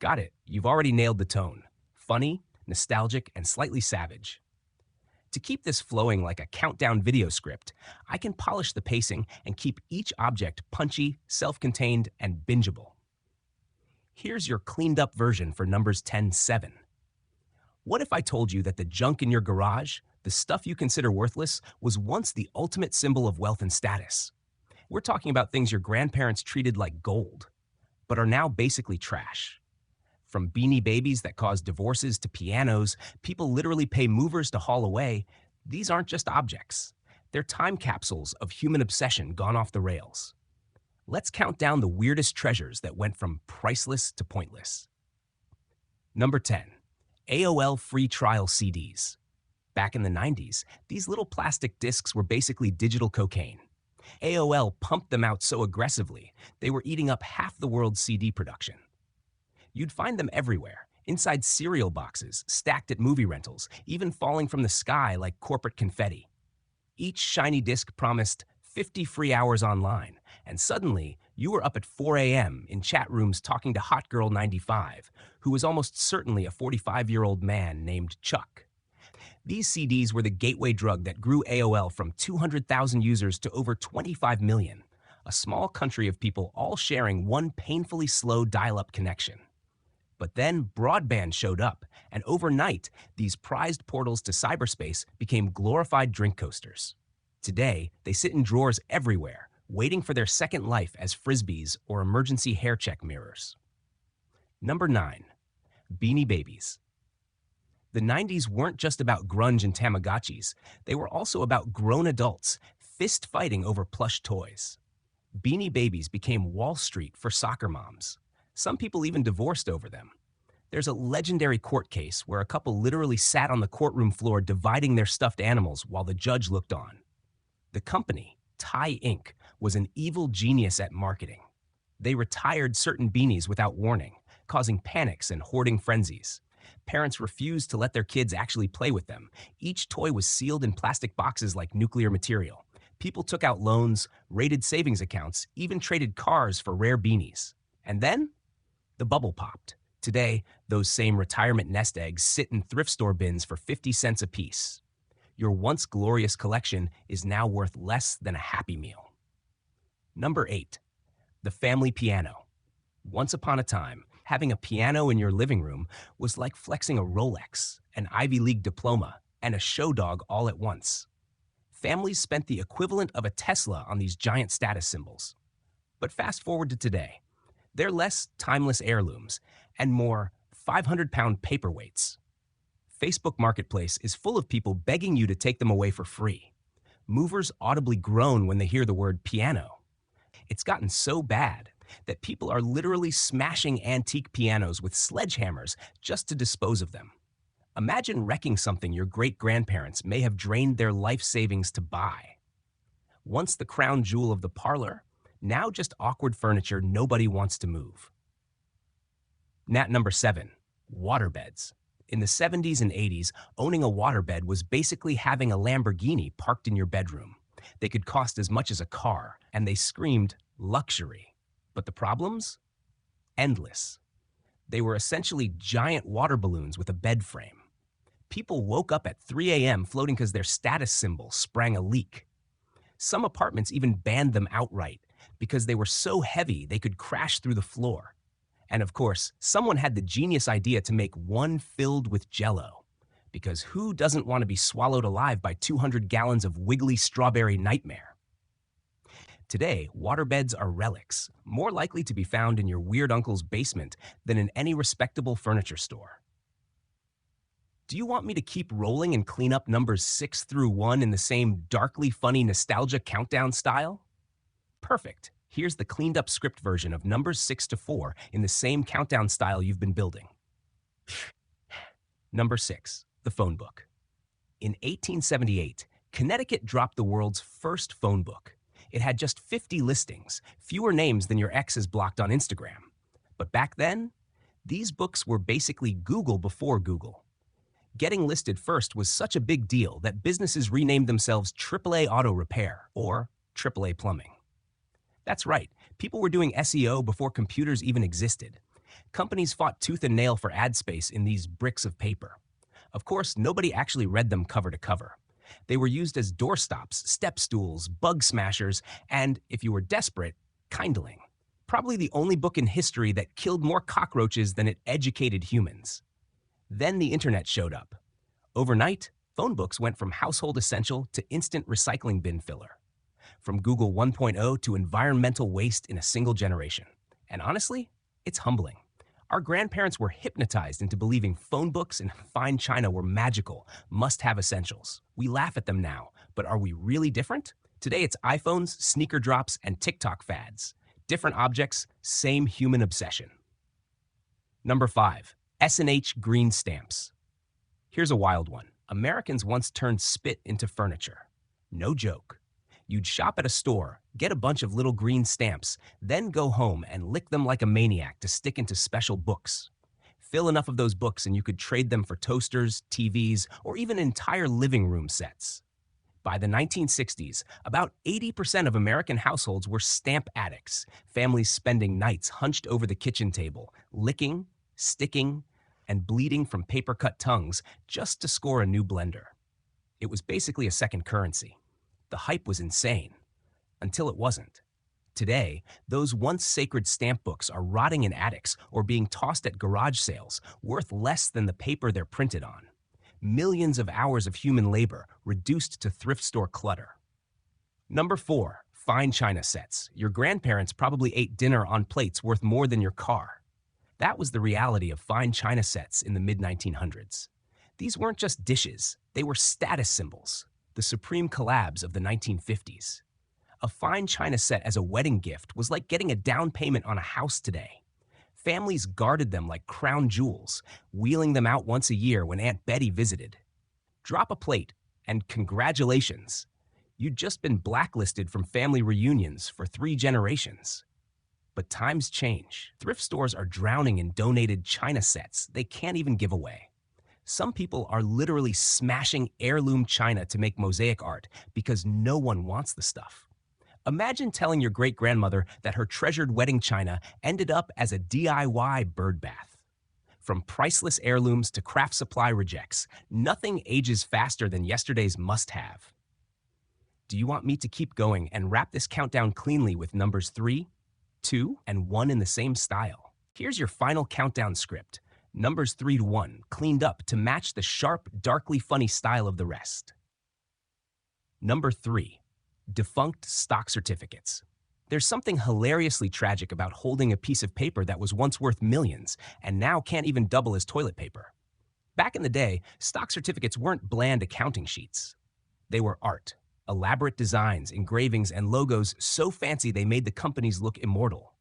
Got it. You've already nailed the tone. Funny, nostalgic, and slightly savage. To keep this flowing like a countdown video script, I can polish the pacing and keep each object punchy, self-contained, and bingeable. Here's your cleaned up version for numbers 10-7. What if I told you that the junk in your garage, the stuff you consider worthless, was once the ultimate symbol of wealth and status? We're talking about things your grandparents treated like gold, but are now basically trash. From Beanie Babies that cause divorces to pianos people literally pay movers to haul away, these aren't just objects. They're time capsules of human obsession gone off the rails. Let's count down the weirdest treasures that went from priceless to pointless. Number 10. AOL free trial CDs. Back in the 90s, these little plastic discs were basically digital cocaine. AOL pumped them out so aggressively, they were eating up half the world's CD production. You'd find them everywhere, inside cereal boxes, stacked at movie rentals, even falling from the sky like corporate confetti. Each shiny disc promised 50 free hours online, and suddenly you were up at 4 a.m. in chat rooms talking to Hot Girl 95, who was almost certainly a 45-year-old man named Chuck. These CDs were the gateway drug that grew AOL from 200,000 users to over 25 million, a small country of people all sharing one painfully slow dial-up connection. But then broadband showed up, and overnight, these prized portals to cyberspace became glorified drink coasters. Today, they sit in drawers everywhere, waiting for their second life as frisbees or emergency hair check mirrors. Number 9. Beanie Babies. The 90s weren't just about grunge and Tamagotchis. They were also about grown adults fist-fighting over plush toys. Beanie Babies became Wall Street for soccer moms. Some people even divorced over them. There's a legendary court case where a couple literally sat on the courtroom floor dividing their stuffed animals while the judge looked on. The company, Tie Inc., was an evil genius at marketing. They retired certain beanies without warning, causing panics and hoarding frenzies. Parents refused to let their kids actually play with them. Each toy was sealed in plastic boxes like nuclear material. People took out loans, raided savings accounts, even traded cars for rare beanies. And then, the bubble popped. Today, those same retirement nest eggs sit in thrift store bins for 50 cents a piece. Your once glorious collection is now worth less than a Happy Meal. Number 8. The family piano. Once upon a time, having a piano in your living room was like flexing a Rolex, an Ivy League diploma, and a show dog all at once. Families spent the equivalent of a Tesla on these giant status symbols. But fast forward to today. They're less timeless heirlooms and more 500-pound paperweights. Facebook Marketplace is full of people begging you to take them away for free. Movers audibly groan when they hear the word piano. It's gotten so bad that people are literally smashing antique pianos with sledgehammers just to dispose of them. Imagine wrecking something your great-grandparents may have drained their life savings to buy. Once the crown jewel of the parlor, now just awkward furniture nobody wants to move. Number 7. Waterbeds. In the 70s and 80s, owning a waterbed was basically having a Lamborghini parked in your bedroom. They could cost as much as a car, and they screamed luxury. But the problems? Endless. They were essentially giant water balloons with a bed frame. People woke up at 3 a.m. floating because their status symbol sprang a leak. Some apartments even banned them outright because they were so heavy they could crash through the floor. And of course, someone had the genius idea to make one filled with Jell-O, because who doesn't want to be swallowed alive by 200 gallons of wiggly strawberry nightmare? Today, waterbeds are relics, more likely to be found in your weird uncle's basement than in any respectable furniture store. Do you want me to keep rolling and clean up numbers 6 through 1 in the same darkly funny nostalgia countdown style? Perfect. Here's the cleaned up script version of numbers 6 to 4 in the same countdown style you've been building. Number 6, the phone book. In 1878, Connecticut dropped the world's first phone book. It had just 50 listings, fewer names than your ex has blocked on Instagram. But back then, these books were basically Google before Google. Getting listed first was such a big deal that businesses renamed themselves AAA Auto Repair or AAA Plumbing. That's right, people were doing SEO before computers even existed. Companies fought tooth and nail for ad space in these bricks of paper. Of course, nobody actually read them cover to cover. They were used as doorstops, step stools, bug smashers, and, if you were desperate, kindling. Probably the only book in history that killed more cockroaches than it educated humans. Then the internet showed up. Overnight, phone books went from household essential to instant recycling bin filler. From Google 1.0 to environmental waste in a single generation. And honestly, it's humbling. Our grandparents were hypnotized into believing phone books and fine china were magical, must-have essentials. We laugh at them now, but are we really different? Today it's iPhones, sneaker drops, and TikTok fads. Different objects, same human obsession. Number 5. S&H Green Stamps. Here's a wild one. Americans once turned spit into furniture. No joke. You'd shop at a store, get a bunch of little green stamps, then go home and lick them like a maniac to stick into special books. Fill enough of those books and you could trade them for toasters, TVs, or even entire living room sets. By the 1960s, about 80% of American households were stamp addicts, families spending nights hunched over the kitchen table, licking, sticking, and bleeding from paper-cut tongues just to score a new blender. It was basically a second currency. The hype was insane, until it wasn't. Today, those once sacred stamp books are rotting in attics or being tossed at garage sales, worth less than the paper they're printed on. Millions of hours of human labor reduced to thrift store clutter. Number 4. Fine china sets. Your grandparents probably ate dinner on plates worth more than your car. That was the reality of fine china sets in the mid-1900s. These weren't just dishes, they were status symbols. The supreme collabs of the 1950s. A fine china set as a wedding gift was like getting a down payment on a house today. Families guarded them like crown jewels, wheeling them out once a year when Aunt Betty visited. Drop a plate, and congratulations. You'd just been blacklisted from family reunions for 3 generations. But times change. Thrift stores are drowning in donated china sets they can't even give away. Some people are literally smashing heirloom china to make mosaic art because no one wants the stuff. Imagine telling your great-grandmother that her treasured wedding china ended up as a DIY bird bath. From priceless heirlooms to craft supply rejects, nothing ages faster than yesterday's must-have. Do you want me to keep going and wrap this countdown cleanly with numbers 3, 2, and 1 in the same style? Here's your final countdown script. Numbers 3 to 1, cleaned up to match the sharp, darkly funny style of the rest. Number 3. Defunct stock certificates. There's something hilariously tragic about holding a piece of paper that was once worth millions and now can't even double as toilet paper. Back in the day, stock certificates weren't bland accounting sheets. They were art, elaborate designs, engravings, and logos so fancy they made the companies look immortal.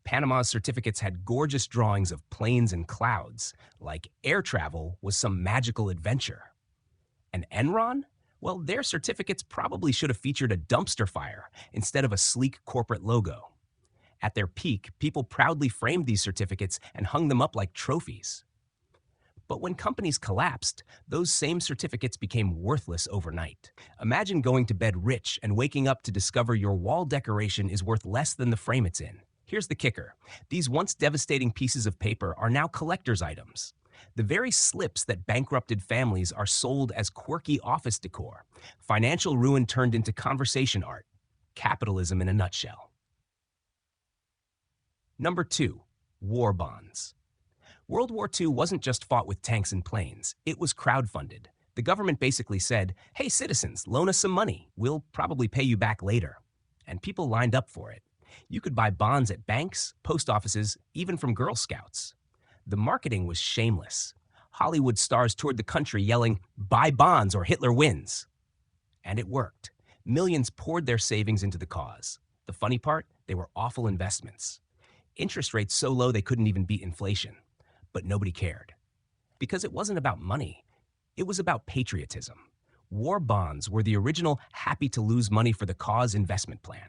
Panama's certificates had gorgeous drawings of planes and clouds, like air travel was some magical adventure. And Enron? Well, their certificates probably should have featured a dumpster fire instead of a sleek corporate logo. At their peak, people proudly framed these certificates and hung them up like trophies. But when companies collapsed, those same certificates became worthless overnight. Imagine going to bed rich and waking up to discover your wall decoration is worth less than the frame it's in. Here's the kicker. These once devastating pieces of paper are now collector's items. The very slips that bankrupted families are sold as quirky office decor. Financial ruin turned into conversation art. Capitalism in a nutshell. Number 2. War bonds. World War II wasn't just fought with tanks and planes. It was crowdfunded. The government basically said, hey citizens, loan us some money. We'll probably pay you back later. And people lined up for it. You could buy bonds at banks, post offices, even from Girl Scouts. The marketing was shameless. Hollywood stars toured the country yelling, buy bonds or Hitler wins. And it worked. Millions poured their savings into the cause. The funny part, they were awful investments. Interest rates so low they couldn't even beat inflation. But nobody cared. Because it wasn't about money. It was about patriotism. War bonds were the original happy to lose money for the cause investment plan.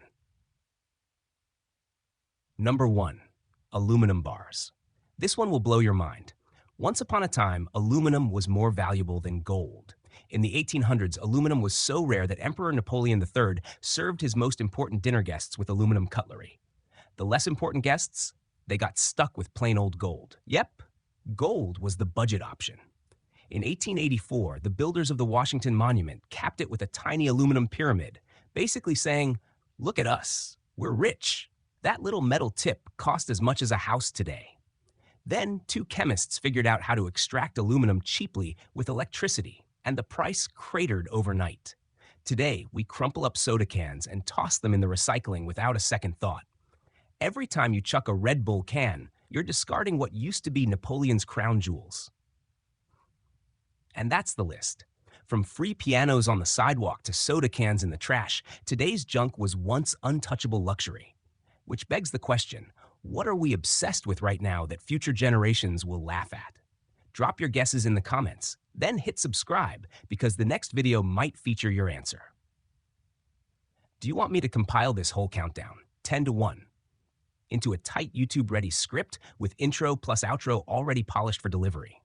Number 1. Aluminum bars. This one will blow your mind. Once upon a time, aluminum was more valuable than gold. In the 1800s, aluminum was so rare that Emperor Napoleon III served his most important dinner guests with aluminum cutlery. The less important guests? They got stuck with plain old gold. Yep, gold was the budget option. In 1884, the builders of the Washington Monument capped it with a tiny aluminum pyramid, basically saying, "Look at us, we're rich." That little metal tip cost as much as a house today. Then, two chemists figured out how to extract aluminum cheaply with electricity, and the price cratered overnight. Today, we crumple up soda cans and toss them in the recycling without a second thought. Every time you chuck a Red Bull can, you're discarding what used to be Napoleon's crown jewels. And that's the list. From free pianos on the sidewalk to soda cans in the trash, today's junk was once untouchable luxury. Which begs the question, what are we obsessed with right now that future generations will laugh at? Drop your guesses in the comments, then hit subscribe because the next video might feature your answer. Do you want me to compile this whole countdown, 10 to 1, into a tight YouTube-ready script with intro plus outro already polished for delivery?